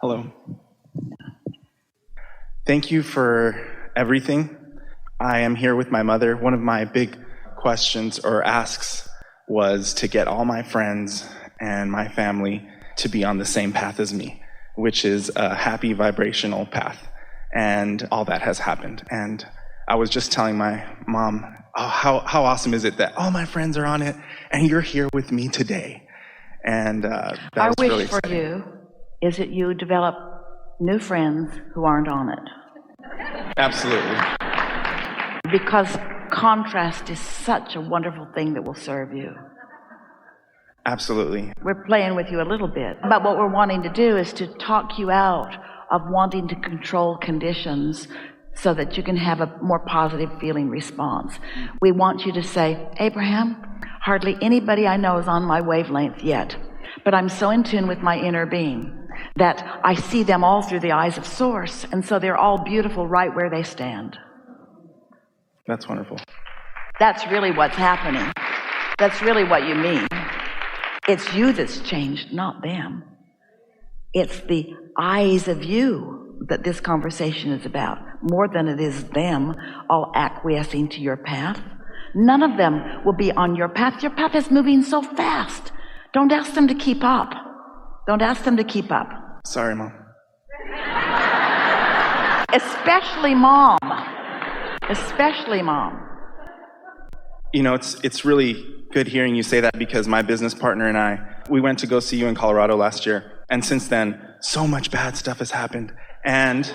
Hello. Thank you for everything. I am here with my mother. One of my big questions or asks was to get all my friends and my family to be on the same path as me, which is a happy vibrational path. And all that has happened. And I was just telling my mom, oh, how awesome is it that all my friends are on it and you're here with me today. And that was really exciting. Our wish for you is that you develop new friends who aren't on it. Absolutely. Because contrast is such a wonderful thing that will serve you. Absolutely. We're playing with you a little bit, but what we're wanting to do is to talk you out of wanting to control conditions so that you can have a more positive feeling response. We want you to say, Abraham, hardly anybody I know is on my wavelength yet, but I'm so in tune with my inner being that I see them all through the eyes of Source, and so they're all beautiful right where they stand. That's wonderful. That's really what's happening. That's really what you mean. It's you that's changed, not them. It's the eyes of you that this conversation is about, more than it is them all acquiescing to your path. None of them will be on your path. Your path is moving so fast. Don't ask them to keep up. Don't ask them to keep up. Sorry, Mom. Especially Mom. Especially Mom. You know, it's really good hearing you say that, because my business partner and I, we went to go see you in Colorado last year. And since then, so much bad stuff has happened. And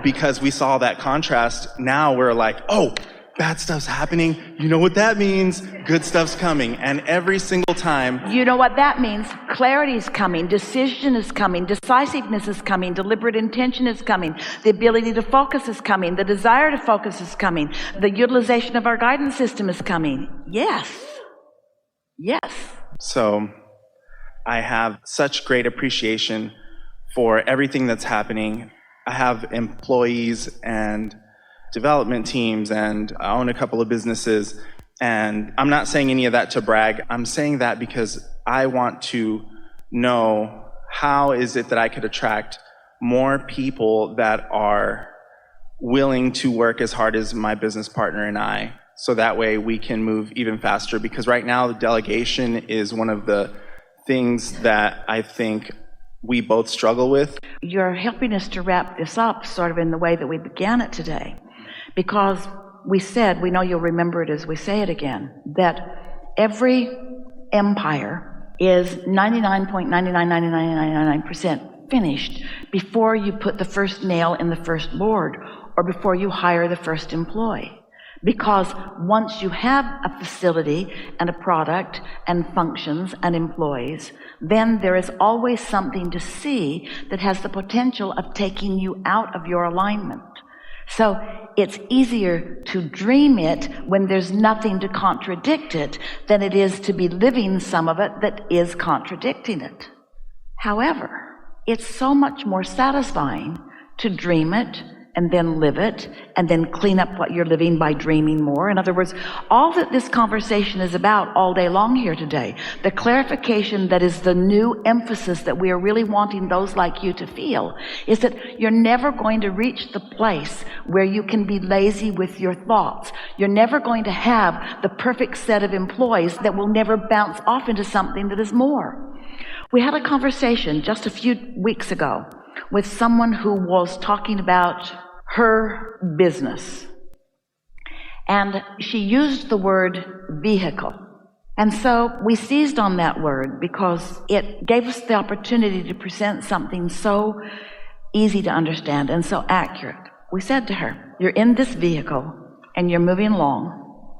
because we saw that contrast, now we're like, oh, bad stuff's happening. You know what that means? Good stuff's coming. And every single time... You know what that means? Clarity is coming. Decision is coming. Decisiveness is coming. Deliberate intention is coming. The ability to focus is coming. The desire to focus is coming. The utilization of our guidance system is coming. Yes. Yes. So I have such great appreciation for everything that's happening. I have employees and development teams, and I own a couple of businesses, and I'm not saying any of that to brag. I'm saying that because I want to know how is it that I could attract more people that are willing to work as hard as my business partner and I, so that way we can move even faster. Because right now, the delegation is one of the things that I think we both struggle with. You're helping us to wrap this up sort of in the way that we began it today. Because we said, we know you'll remember it as we say it again, that every empire is 99.999999% finished before you put the first nail in the first board or before you hire the first employee. Because once you have a facility and a product and functions and employees, then there is always something to see that has the potential of taking you out of your alignment. So it's easier to dream it when there's nothing to contradict it than it is to be living some of it that is contradicting it. However, it's so much more satisfying to dream it and then live it, and then clean up what you're living by dreaming more. In other words, all that this conversation is about all day long here today, the clarification that is the new emphasis that we are really wanting those like you to feel, is that you're never going to reach the place where you can be lazy with your thoughts. You're never going to have the perfect set of employees that will never bounce off into something that is more. We had a conversation just a few weeks ago with someone who was talking about her business. And she used the word vehicle. And so we seized on that word because it gave us the opportunity to present something so easy to understand and so accurate. We said to her, you're in this vehicle and you're moving along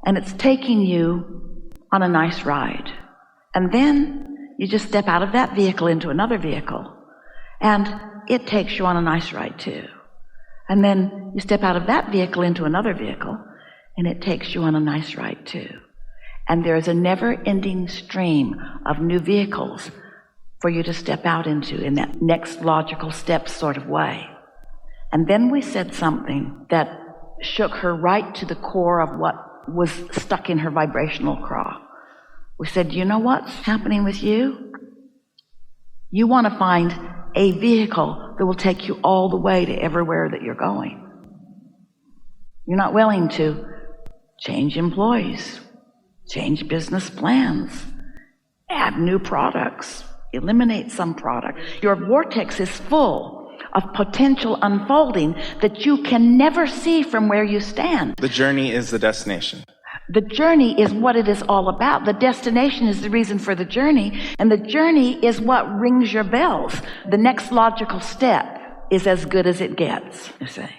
and it's taking you on a nice ride. And then you just step out of that vehicle into another vehicle and it takes you on a nice ride too. And then you step out of that vehicle into another vehicle, and it takes you on a nice ride too. And there's a never-ending stream of new vehicles for you to step out into in that next logical step sort of way. And then we said something that shook her right to the core of what was stuck in her vibrational craw. We said, you know what's happening with you? You want to find a vehicle that will take you all the way to everywhere that you're going. You're not willing to change employees, change business plans, add new products, eliminate some product. Your vortex is full of potential unfolding that you can never see from where you stand. The journey is the destination. The journey is what it is all about. The destination is the reason for the journey, and the journey is what rings your bells. The next logical step is as good as it gets, you see.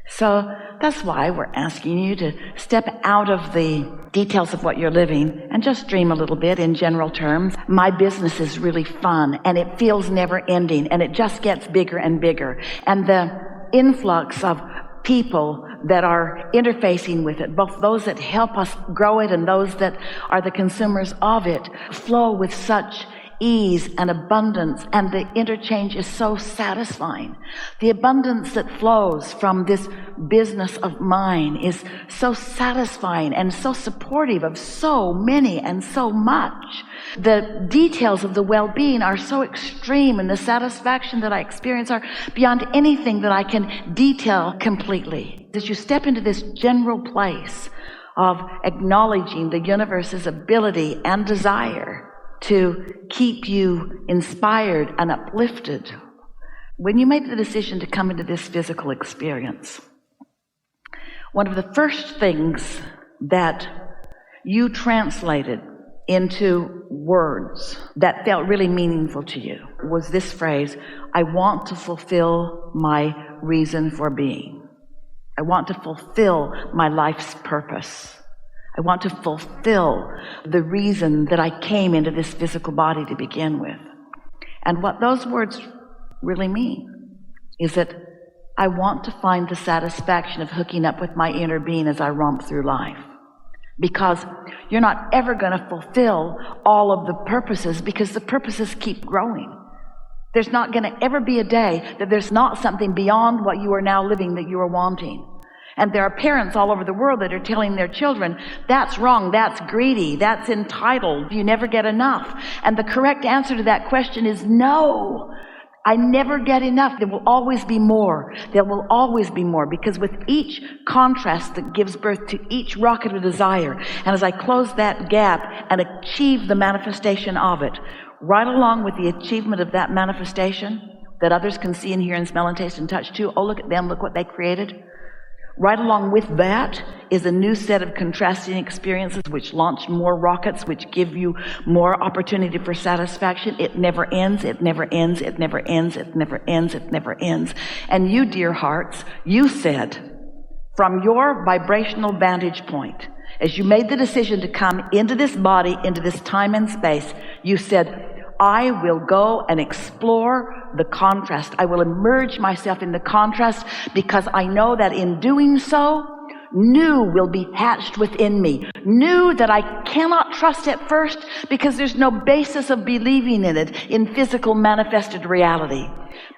So that's why we're asking you to step out of the details of what you're living and just dream a little bit in general terms. My business is really fun, and it feels never ending, and it just gets bigger and bigger. And the influx of people that are interfacing with it, both those that help us grow it and those that are the consumers of it, flow with such ease and abundance, and the interchange is so satisfying. The abundance that flows from this business of mine is so satisfying and so supportive of so many and so much. The details of the well-being are so extreme, and the satisfaction that I experience are beyond anything that I can detail completely. As you step into this general place of acknowledging the universe's ability and desire to keep you inspired and uplifted, when you made the decision to come into this physical experience, one of the first things that you translated into words that felt really meaningful to you was this phrase: I want to fulfill my reason for being. I want to fulfill my life's purpose. I want to fulfill the reason that I came into this physical body to begin with. And what those words really mean is that I want to find the satisfaction of hooking up with my inner being as I romp through life. Because you're not ever going to fulfill all of the purposes, because the purposes keep growing. There's not going to ever be a day that there's not something beyond what you are now living that you are wanting. And there are parents all over the world that are telling their children, that's wrong, that's greedy, that's entitled, you never get enough. And the correct answer to that question is no. I never get enough. There will always be more. There will always be more, because with each contrast that gives birth to each rocket of desire, and as I close that gap and achieve the manifestation of it, right along with the achievement of that manifestation that others can see and hear and smell and taste and touch too, oh, look at them, look what they created. Right along with that is a new set of contrasting experiences which launch more rockets, which give you more opportunity for satisfaction. It never ends, it never ends, it never ends, it never ends, it never ends. And you, dear hearts, you said, from your vibrational vantage point, as you made the decision to come into this body, into this time and space, you said, I will go and explore the contrast. I will immerse myself in the contrast, because I know that in doing so, new will be hatched within me. New that I cannot trust at first, because there's no basis of believing in it in physical manifested reality.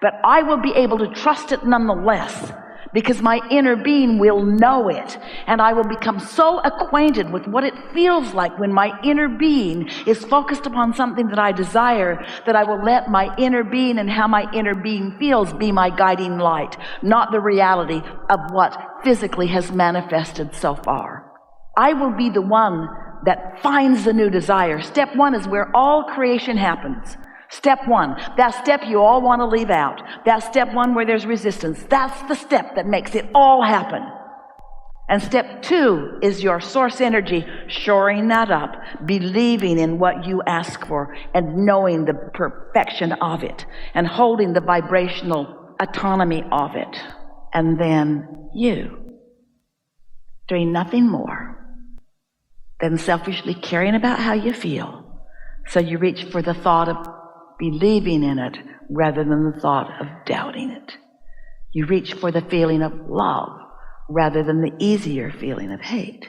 But I will be able to trust it nonetheless, because my inner being will know it, and I will become so acquainted with what it feels like when my inner being is focused upon something that I desire, that I will let my inner being and how my inner being feels be my guiding light, not the reality of what physically has manifested so far. I will be the one that finds the new desire. Step one is where all creation happens. Step one, that step you all want to leave out. That step one where there's resistance. That's the step that makes it all happen. And step two is your source energy, shoring that up, believing in what you ask for, and knowing the perfection of it, and holding the vibrational autonomy of it. And then you, doing nothing more than selfishly caring about how you feel. So you reach for the thought of believing in it rather than the thought of doubting it. You reach for the feeling of love rather than the easier feeling of hate.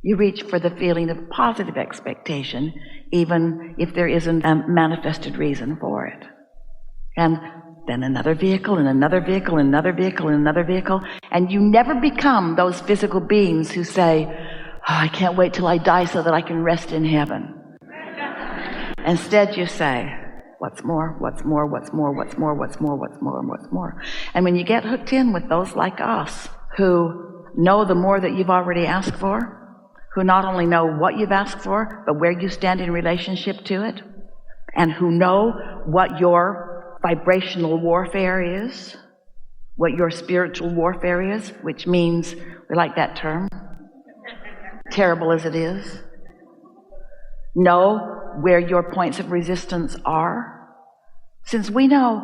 You reach for the feeling of positive expectation, even if there isn't a manifested reason for it. And then another vehicle, and another vehicle, and another vehicle, and another vehicle, and you never become those physical beings who say, oh, I can't wait till I die so that I can rest in heaven. Instead, you say, what's more, what's more, what's more, what's more, what's more, what's more, and what's more. And when you get hooked in with those like us, who know the more that you've already asked for, who not only know what you've asked for, but where you stand in relationship to it, and who know what your vibrational warfare is, what your spiritual warfare is, which means, we like that term, terrible as it is, know where your points of resistance are. Since we know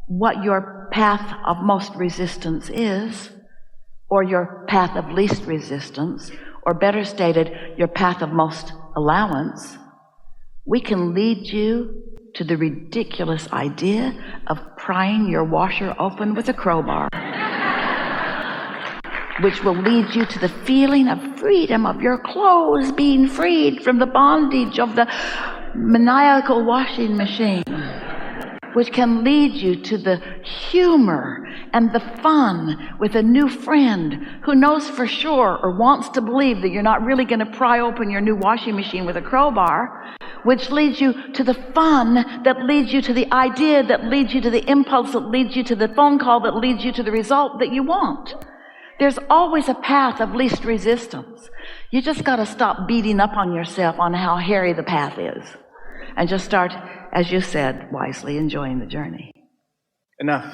what your path of most resistance is, or your path of least resistance, or better stated, your path of most allowance, we can lead you to the ridiculous idea of prying your washer open with a crowbar, which will lead you to the feeling of freedom of your clothes being freed from the bondage of the maniacal washing machine, which can lead you to the humor and the fun with a new friend who knows for sure or wants to believe that you're not really going to pry open your new washing machine with a crowbar, which leads you to the fun that leads you to the idea, that leads you to the impulse, that leads you to the phone call, that leads you to the result that you want. There's always a path of least resistance. You just got to stop beating up on yourself on how hairy the path is and just start, as you said, wisely enjoying the journey. Enough.